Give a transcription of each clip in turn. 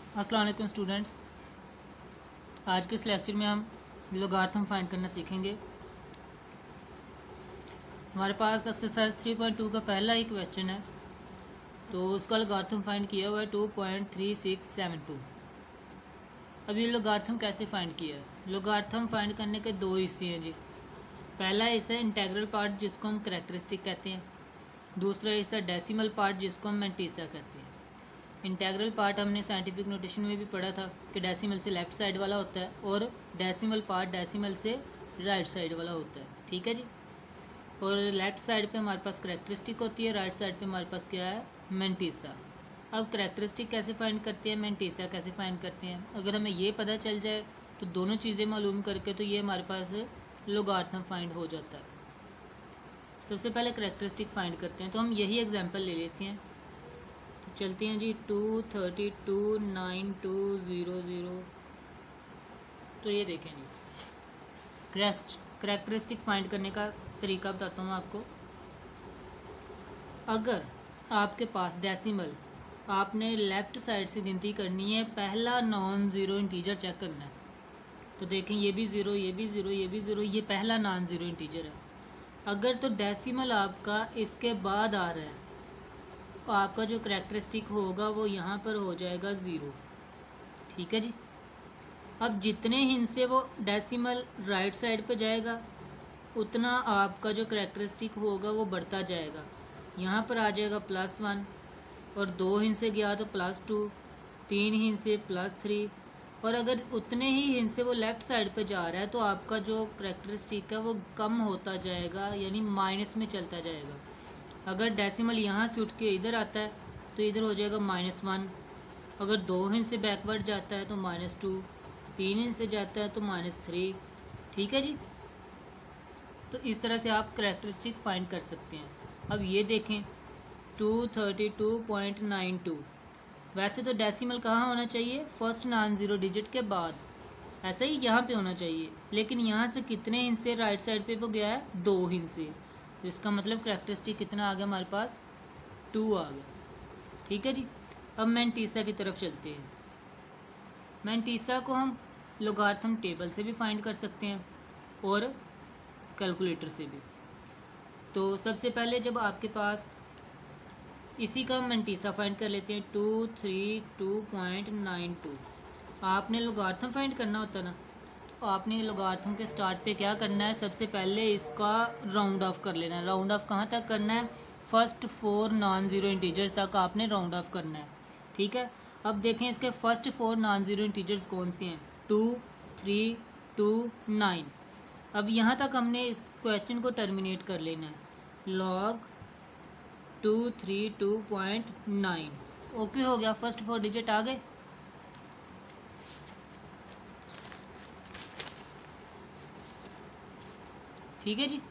अस्सलाम वालेकुम स्टूडेंट्स। आज के इस लेक्चर में हम लोगारिथम फाइंड करना सीखेंगे। हमारे पास एक्सरसाइज 3.2 का पहला ही क्वेश्चन है, तो उसका लोगारिथम फाइंड किया हुआ है 2.3672। अब ये लोगारिथम कैसे फाइंड किया है? लोगारिथम फाइंड करने के दो हिस्से हैं जी। पहला हिस्सा इंटेग्रल पार्ट जिसको हम करैक्टरिस्टिक कहते हैं, दूसरा हिस्सा डेसिमल पार्ट जिसको हम मैंटीसा कहते हैं। इंटेग्रल पार्ट हमने साइंटिफिक नोटेशन में भी पढ़ा था कि डेसिमल से लेफ़्ट साइड वाला होता है और डेसिमल पार्ट डेसिमल से राइट साइड वाला होता है। ठीक है जी। और लेफ़्ट साइड पे हमारे पास करैक्टरिस्टिक होती है, राइट साइड पे हमारे पास क्या है, मैंटीसा। अब करैक्टरिस्टिक कैसे फाइंड करते हैं, मैंटीसा कैसे फाइंड करते हैं, अगर हमें ये पता चल जाए तो दोनों चीज़ें मालूम करके तो ये हमारे पास लोगारिथम फाइंड हो जाता है। सबसे पहले करैक्टरिस्टिक फाइंड करते हैं, तो हम यही एग्जाम्पल ले लेते हैं। चलते हैं जी 2329200। तो ये देखें जी, करैक्टरिस्टिक फाइंड करने का तरीका बताता हूँ आपको। अगर आपके पास डेसिमल, आपने लेफ़्ट साइड से गिनती करनी है, पहला नॉन ज़ीरो इंटीजर चेक करना है। तो देखें ये भी ज़ीरो, ये भी ज़ीरो, ये भी ज़ीरो, ये पहला नॉन ज़ीरो इंटीजर है। अगर तो डेसिमल आपका इसके बाद आ रहा है तो आपका जो करैक्टरिस्टिक होगा वो यहाँ पर हो जाएगा ज़ीरो। ठीक है जी। अब जितने हिस्से वो डेसिमल राइट साइड पे जाएगा उतना आपका जो करैक्टरिस्टिक होगा वो बढ़ता जाएगा। यहाँ पर आ जाएगा +1, और 2 हिस्से गया तो +2, 3 हिस्से +3, और अगर उतने ही हिस्से वो लेफ़्ट साइड पे जा रहा है तो आपका जो करैक्टरिस्टिक है वो कम होता जाएगा, यानी माइनस में चलता जाएगा। अगर डेसिमल यहाँ से उठ के इधर आता है तो इधर हो जाएगा -1, अगर 2 हिस्से बैकवर्ड जाता है तो -2, 3 हिस्से जाता है तो -3। ठीक है जी। तो इस तरह से आप करैक्टरिस्टिक फाइंड कर सकते हैं। अब ये देखें 232.92, वैसे तो डेसिमल कहाँ होना चाहिए, फर्स्ट नॉन ज़ीरो डिजिट के बाद, ऐसा ही यहाँ पे होना चाहिए, लेकिन यहाँ से कितने हिस्से राइट साइड पे वो गया है, 2 हिस्से, जिसका मतलब करैक्टरिस्टिक कितना आ गया हमारे पास, 2 आ गया। ठीक है जी। अब मैंटीसा की तरफ चलते हैं। मैंटीसा को हम लोगारिथम टेबल से भी फाइंड कर सकते हैं और कैलकुलेटर से भी। तो सबसे पहले जब आपके पास इसी का मैंटीसा फाइंड कर लेते हैं 232.92। आपने लोगारिथम फाइंड करना होता ना, तो आपने लोगारिथम के स्टार्ट पे क्या करना है, सबसे पहले इसका राउंड ऑफ कर लेना है। राउंड ऑफ कहाँ तक करना है, फर्स्ट 4 नॉन ज़ीरो इंटीजर्स तक आपने राउंड ऑफ करना है। ठीक है। अब देखें इसके फर्स्ट 4 नॉन ज़ीरो इंटीजर्स कौन से हैं, 2, 3, 2, 9। अब यहाँ तक हमने इस क्वेश्चन को टर्मिनेट कर लेना है, log 232.9। ओके हो गया, फर्स्ट 4 डिजिट आ गए। ठीक है जी।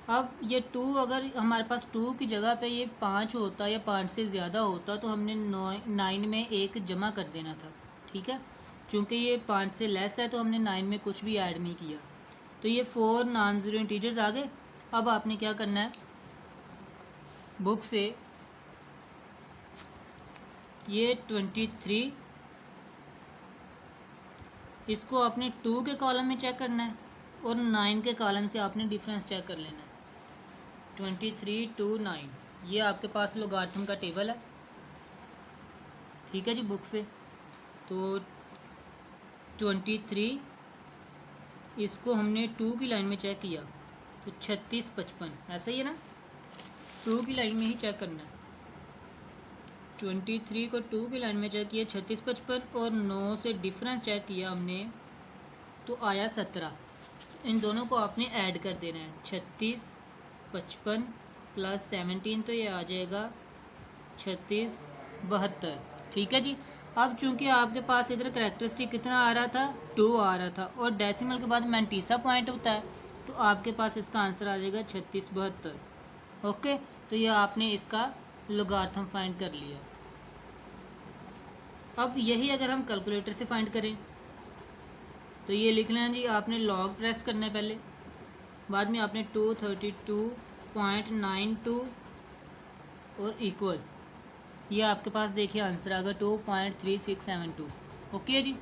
अब ये 2, अगर हमारे पास 2 की जगह पे ये 5 होता या 5 से ज़्यादा होता तो हमने 9 में 1 जमा कर देना था। ठीक है। चूँकि ये 5 से लेस है तो हमने 9 में कुछ भी ऐड नहीं किया। तो ये 4 नॉन ज़ीरो इंटीजर्स आ गए। अब आपने क्या करना है, बुक से ये 23, इसको आपने 2 के कॉलम में चेक करना है और 9 के कॉलम से आपने डिफरेंस चेक कर लेना है। 23 to 9, ये आपके पास लोगारिथम का टेबल है। ठीक है जी, बुक से। तो 23, इसको हमने 2 की लाइन में चेक किया तो 36, 55, ऐसा ही है ना, 2 की लाइन में ही चेक करना है। 23 को 2 की लाइन में चेक किया, 36, 55, और 9 से डिफरेंस चेक किया हमने तो आया 17। इन दोनों को आपने ऐड कर देना है, 36, 55 + 17, तो ये आ जाएगा 36, 72। ठीक है जी। अब चूंकि आपके पास इधर करैक्टरिस्टिक कितना आ रहा था, 2 आ रहा था, और डेसिमल के बाद मैंटीसा पॉइंट होता है, तो आपके पास इसका आंसर आ जाएगा 36, 72। ओके। तो ये आपने इसका लोगारिथम फाइंड कर लिया। अब यही अगर हम कैलकुलेटर से फाइंड करें तो ये लिख लेना जी, आपने लॉग प्रेस करना है पहले, बाद में आपने 232.92 और इक्वल ये आपके पास देखिए आंसर आ गया 2.3672। ओके जी।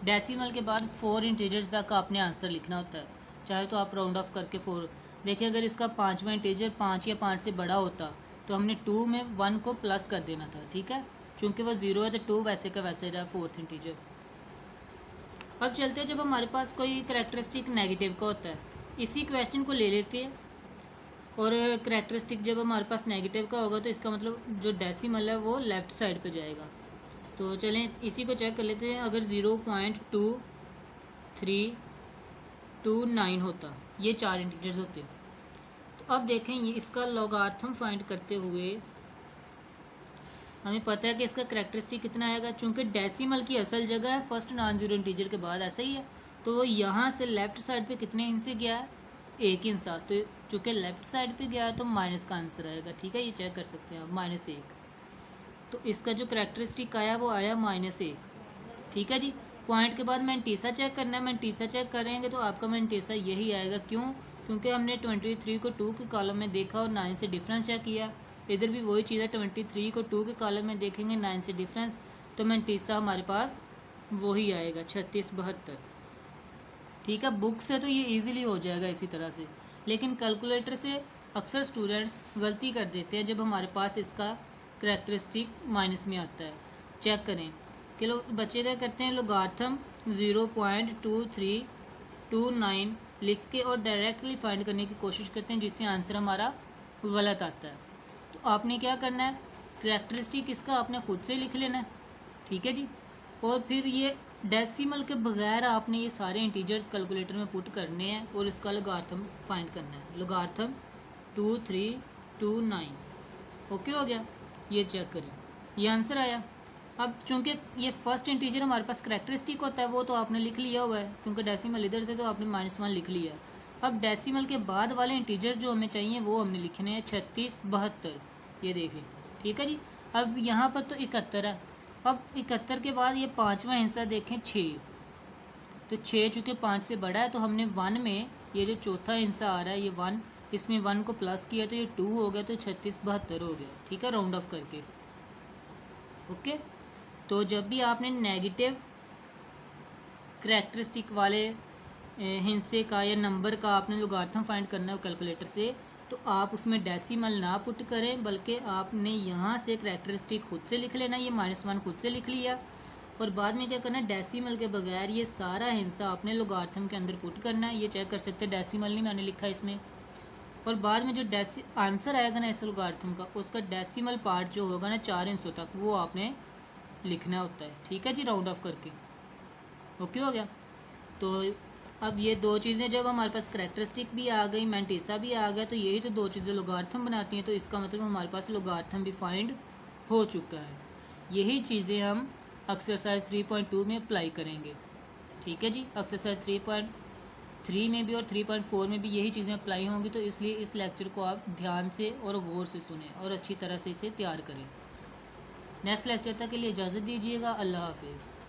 डेसिमल के बाद 4 इंटीजर्स तक आपने आंसर लिखना होता है, चाहे तो आप राउंड ऑफ करके 4। देखिए अगर इसका 5वां इंटीजर 5 या 5 से बड़ा होता तो हमने 2 में 1 को प्लस कर देना था, ठीक है। चूँकि वो 0 है तो 2 वैसे का वैसे रहा 4th इंटीजर। अब चलते हैं जब हमारे पास कोई करैक्टरिस्टिक नेगेटिव का होता है, इसी क्वेश्चन को ले लेते हैं। और करैक्टरिस्टिक जब हमारे पास नेगेटिव का होगा तो इसका मतलब जो डेसिमल है वो लेफ़्ट साइड पे जाएगा। तो चलें इसी को चेक कर लेते हैं। अगर 0.2329 होता, ये 4 इंटीजर्स होते, तो अब देखें ये इसका लॉगरिथम फाइंड करते हुए हमें पता है कि इसका करैक्टरिस्टिक कितना आएगा। चूँकि डेसिमल की असल जगह है फर्स्ट नॉन ज़ीरो इंटीजर के बाद, ऐसा ही है। तो वो यहाँ से लेफ़्ट साइड पे कितने इंच से गया है, 1 इंच सा। तो चूँकि लेफ़्ट साइड पे गया है तो माइनस का आंसर आएगा, ठीक है। ये चेक कर सकते हैं आप, -1। तो इसका जो करैक्टरिस्टिक आया वो आया -1, ठीक है जी। पॉइंट के बाद मैंटीसा चेक करना है। मैंटीसा चेक करेंगे तो आपका मैंटीसा यही आएगा। क्यों? क्योंकि हमने 23 को 2 के कॉलम में देखा और 9 से डिफरेंस चेक किया। इधर भी वही चीज़ है, 23 को 2 के कॉलम में देखेंगे, 9 से डिफरेंस, तो मैंटीसा हमारे पास वही आएगा 3672, ठीक है। बुक से तो ये ईजिली हो जाएगा इसी तरह से, लेकिन कैलकुलेटर से अक्सर स्टूडेंट्स गलती कर देते हैं जब हमारे पास इसका करैक्टरिस्टिक माइनस में आता है। चेक करें कि लोग बच्चे क्या करते हैं, लॉगरिथम 0.2329 लिख के और डायरेक्टली फाइंड करने की कोशिश करते हैं, जिससे आंसर हमारा गलत आता है। तो आपने क्या करना है, करैक्टरिस्टिक इसका आपने खुद से लिख लेना है, ठीक है जी। और फिर ये डेसिमल के बगैर आपने ये सारे इंटीजर्स कैलकुलेटर में पुट करने हैं और इसका लॉगरिथम फाइंड करना है। लॉगरिथम 2329, ओके हो गया। ये चेक करें, ये आंसर आया। अब चूंकि ये फर्स्ट इंटीजर हमारे पास करैक्टरिस्टिक होता है, वो तो आपने लिख लिया हुआ है, क्योंकि डेसिमल इधर थे तो आपने -1 लिख लिया। अब डेसिमल के बाद वाले इंटीजर्स जो हमें चाहिए वो हमने लिखने हैं 3672, ये देखिए, ठीक है जी। अब यहाँ पर तो 71 है। अब 71 के बाद ये 5वां हिस्सा देखें 6, तो 6 चूँकि 5 से बड़ा है तो हमने 1 में ये जो चौथा हिस्सा आ रहा है ये 1, इसमें 1 को प्लस किया तो ये 2 हो गया, तो 3672 हो गया, ठीक है, राउंड ऑफ करके। ओके, तो जब भी आपने नेगेटिव करैक्टरिस्टिक वाले हिस्से का या नंबर का आपने लॉगरिथम फाइंड करना है कैलकुलेटर से, तो आप उसमें डेसिमल ना पुट करें, बल्कि आपने यहाँ से करैक्टरिस्टिक खुद से लिख लेना। ये -1 खुद से लिख लिया और बाद में क्या करना है, डेसिमल के बगैर ये सारा हिस्सा आपने लॉगरिथम के अंदर पुट करना है। ये चेक कर सकते हैं, डेसिमल नहीं मैंने लिखा इसमें। और बाद में जो आंसर आएगा ना इस लॉगरिथम का, उसका डेसिमल पार्ट जो होगा ना 4 हिस्सों तक, वो आपने लिखना होता है, ठीक है जी, राउंड ऑफ करके। ओके हो गया। तो अब ये दो चीज़ें जब हमारे पास करैक्टरिस्टिक भी आ गई, मैंटीसा भी आ गया, तो यही तो दो चीज़ें लॉगरिथम बनाती हैं। तो इसका मतलब हमारे पास लॉगरिथम भी फाइंड हो चुका है। यही चीज़ें हम एक्सरसाइज 3.2 में अप्लाई करेंगे, ठीक है जी। एक्सरसाइज 3.3 में भी और 3.4 में भी यही चीज़ें अप्लाई होंगी। तो इसलिए इस लेक्चर को आप ध्यान से और गौर से सुनें और अच्छी तरह से इसे तैयार करें। नेक्स्ट लेक्चर तक के लिए इजाज़त दीजिएगा। अल्लाह हाफिज़।